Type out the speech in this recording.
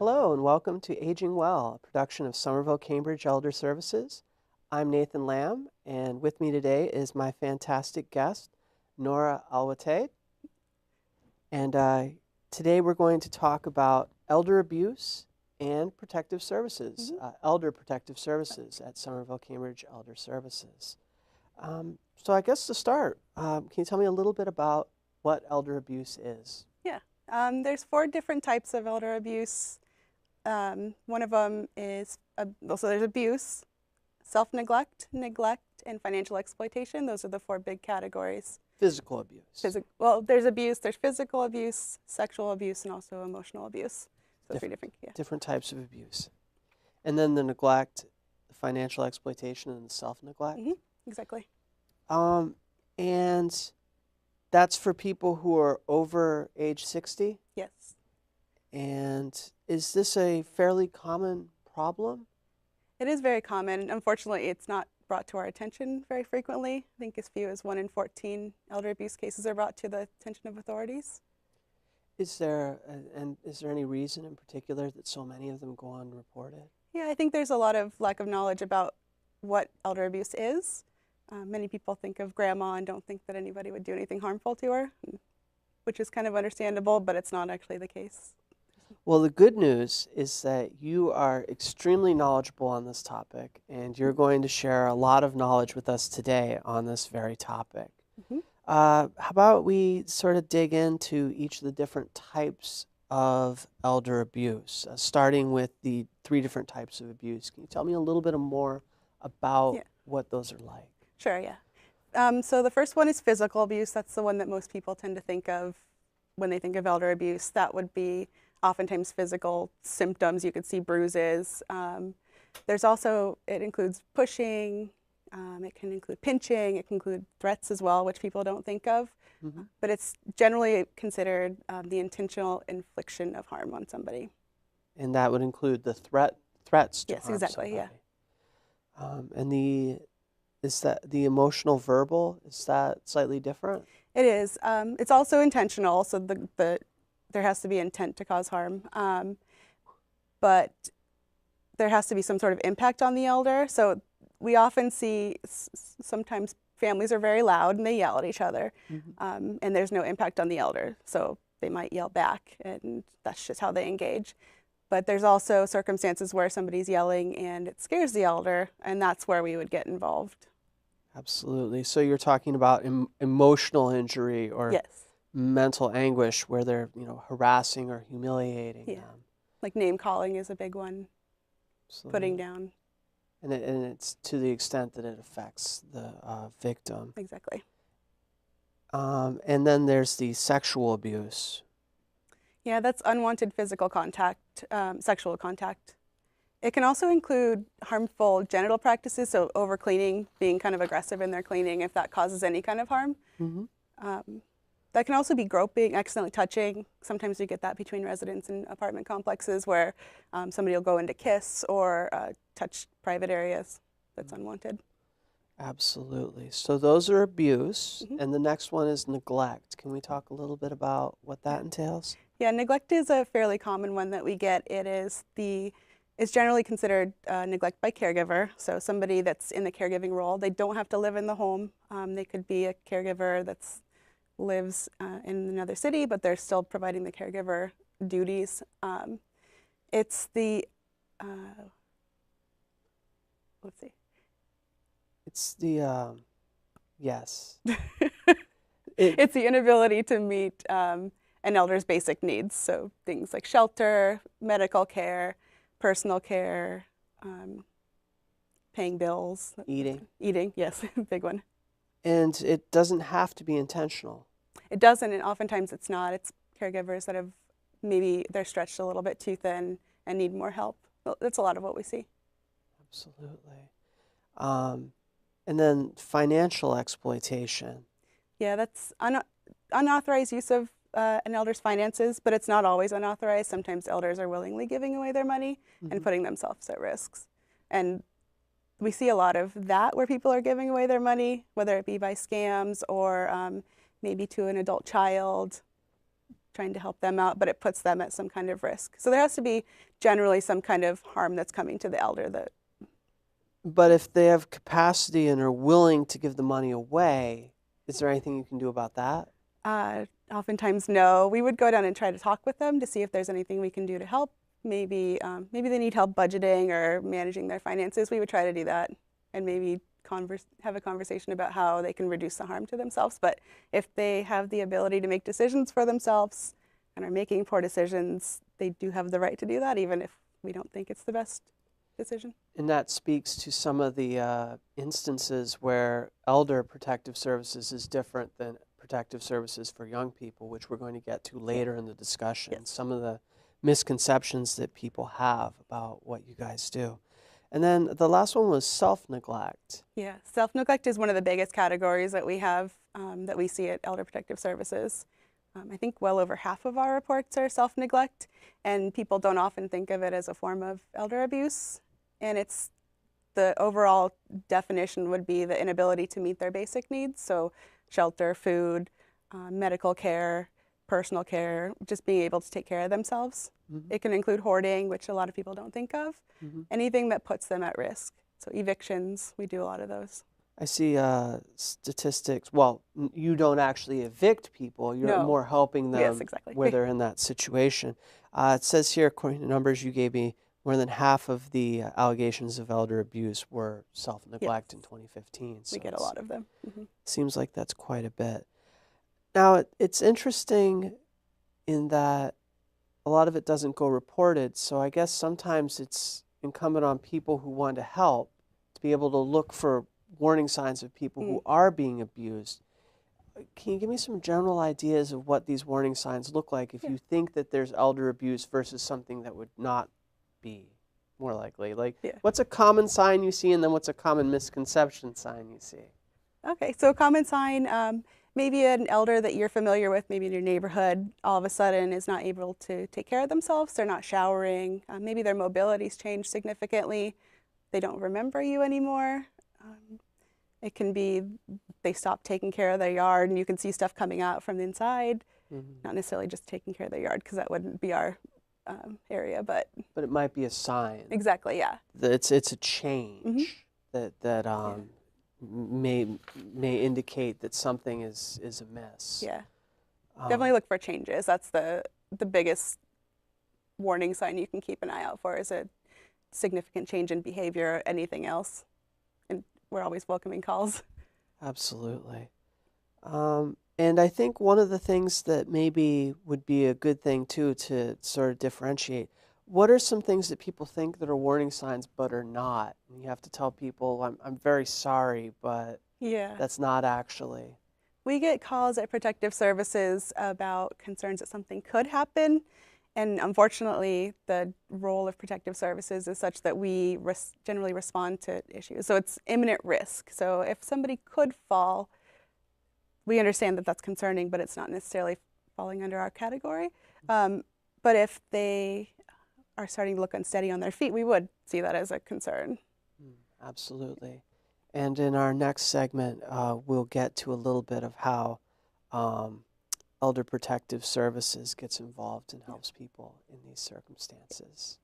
Hello and welcome to Aging Well, a production of Somerville-Cambridge Elder Services. I'm Nathan Lamb, and with me today is my fantastic guest, Norah al-Wetaid. And today we're going to talk about elder abuse and protective services, Elder Protective Services at Somerville-Cambridge Elder Services. So I guess to start, can you tell me a little bit about what elder abuse is? Yeah, there's 4 different types of elder abuse. One of them is, so there's abuse, self-neglect, neglect, and financial exploitation. Those are the 4 big categories. Physical abuse. Well, there's abuse, there's physical abuse, sexual abuse, and also emotional abuse. So 3 different, different types of abuse. And then the neglect, the financial exploitation, and the self-neglect. Exactly. And that's for people who are over age 60? Yes. And is this a fairly common problem? It is very common. Unfortunately, it's not brought to our attention very frequently. I think as few as 1 in 14 elder abuse cases are brought to the attention of authorities. Is there any reason in particular that so many of them go unreported? Yeah, I think there's a lot of lack of knowledge about what elder abuse is. Many people think of grandma and don't think that anybody would do anything harmful to her, which is kind of understandable, but it's not actually the case. Well, the good news is that you are extremely knowledgeable on this topic, and you're going to share a lot of knowledge with us today on this very topic. How about we sort of dig into each of the different types of elder abuse, starting with the 3 different types of abuse. Can you tell me a little bit more about what those are like? Sure, yeah. So the first one is physical abuse. That's the one that most people tend to think of when they think of elder abuse. That would be oftentimes physical symptoms. You could see bruises. There's also, it includes pushing. It can include pinching. It can include threats as well, which people don't think of. But it's generally considered the intentional infliction of harm on somebody. And that would include the threats to harm Yes, exactly, somebody. yeah. And is that the emotional verbal? Is that slightly different? It is. It's also intentional, so there has to be intent to cause harm. But there has to be some sort of impact on the elder. So we often see sometimes families are very loud and they yell at each other, and there's no impact on the elder. So they might yell back, and that's just how they engage. But there's also circumstances where somebody's yelling and it scares the elder, and that's where we would get involved. Absolutely. So you're talking about emotional injury or mental anguish where they're, harassing or humiliating them. Like name calling is a big one. Absolutely. Putting down. And it's to the extent that it affects the victim. Exactly. And then there's the sexual abuse. Yeah, that's unwanted physical contact, sexual contact. It can also include harmful genital practices, so over-cleaning, being kind of aggressive in their cleaning if that causes any kind of harm. That can also be groping, accidentally touching. Sometimes you get that between residents in apartment complexes where somebody will go in to kiss or touch private areas. That's unwanted. Absolutely. So those are abuse, and the next one is neglect. Can we talk a little bit about what that entails? Yeah, neglect is a fairly common one that we get. It's generally considered neglect by caregiver, so somebody that's in the caregiving role. They don't have to live in the home. They could be a caregiver that lives in another city, but they're still providing the caregiver duties. It's the, let's see. It's the, yes. It's the inability to meet an elder's basic needs, so things like shelter, medical care, personal care, paying bills. Eating. Eating, yes, big one. And it doesn't have to be intentional. It doesn't, and oftentimes it's not. It's caregivers that have, maybe they're stretched a little bit too thin and need more help. That's a lot of what we see. Absolutely. And then financial exploitation. Yeah, that's unauthorized use of an elder's finances, but it's not always unauthorized. Sometimes elders are willingly giving away their money and putting themselves at risks. And we see a lot of that where people are giving away their money, whether it be by scams or maybe to an adult child, trying to help them out, but it puts them at some kind of risk. So there has to be generally some kind of harm that's coming to the elder. But if they have capacity and are willing to give the money away, is there anything you can do about that? Oftentimes, no. We would go down and try to talk with them to see if there's anything we can do to help. Maybe they need help budgeting or managing their finances. We would try to do that and maybe have a conversation about how they can reduce the harm to themselves. But if they have the ability to make decisions for themselves and are making poor decisions, they do have the right to do that, even if we don't think it's the best decision. And that speaks to some of the instances where elder protective services is different than protective services for young people, which we're going to get to later in the discussion. Yes. Some of the misconceptions that people have about what you guys do. And then the last one was self-neglect. Yeah, self-neglect is one of the biggest categories that we have, that we see at Elder Protective Services. I think well over half of our reports are self-neglect, and people don't often think of it as a form of elder abuse. And it's the overall definition would be the inability to meet their basic needs, so shelter, food, medical care, personal care, just being able to take care of themselves. Mm-hmm. It can include hoarding, which a lot of people don't think of, mm-hmm. anything that puts them at risk. So evictions, we do a lot of those. I see statistics. Well, you don't actually evict people. You're more helping them where they're in that situation. It says here, according to numbers you gave me, more than half of the allegations of elder abuse were self-neglect in 2015. So we get a lot of them. Mm-hmm. Seems like that's quite a bit. Now, it's interesting in that a lot of it doesn't go reported, so I guess sometimes it's incumbent on people who want to help to be able to look for warning signs of people who are being abused. Can you give me some general ideas of what these warning signs look like if you think that there's elder abuse versus something that would not be more likely? Like, what's a common sign you see, and then what's a common misconception sign you see? Okay, so a common sign, maybe an elder that you're familiar with, maybe in your neighborhood, all of a sudden is not able to take care of themselves. They're not showering. Maybe their mobility's changed significantly. They don't remember you anymore. It can be they stop taking care of their yard, and you can see stuff coming out from the inside. Mm-hmm. Not necessarily just taking care of their yard, because that wouldn't be our area, but it might be a sign. Exactly, yeah. It's a change that may indicate that something is amiss. Yeah, definitely look for changes. That's the biggest warning sign you can keep an eye out for, is a significant change in behavior or anything else. And we're always welcoming calls. Absolutely. And I think one of the things that maybe would be a good thing too to sort of differentiate, what are some things that people think that are warning signs but are not? And you have to tell people, I'm very sorry, but that's not actually. We get calls at Protective Services about concerns that something could happen. And unfortunately, the role of Protective Services is such that we generally respond to issues. So it's imminent risk. So if somebody could fall, we understand that that's concerning, but it's not necessarily falling under our category. But if they are starting to look unsteady on their feet, we would see that as a concern. Absolutely. And in our next segment, we'll get to a little bit of how Elder Protective Services gets involved and helps people in these circumstances.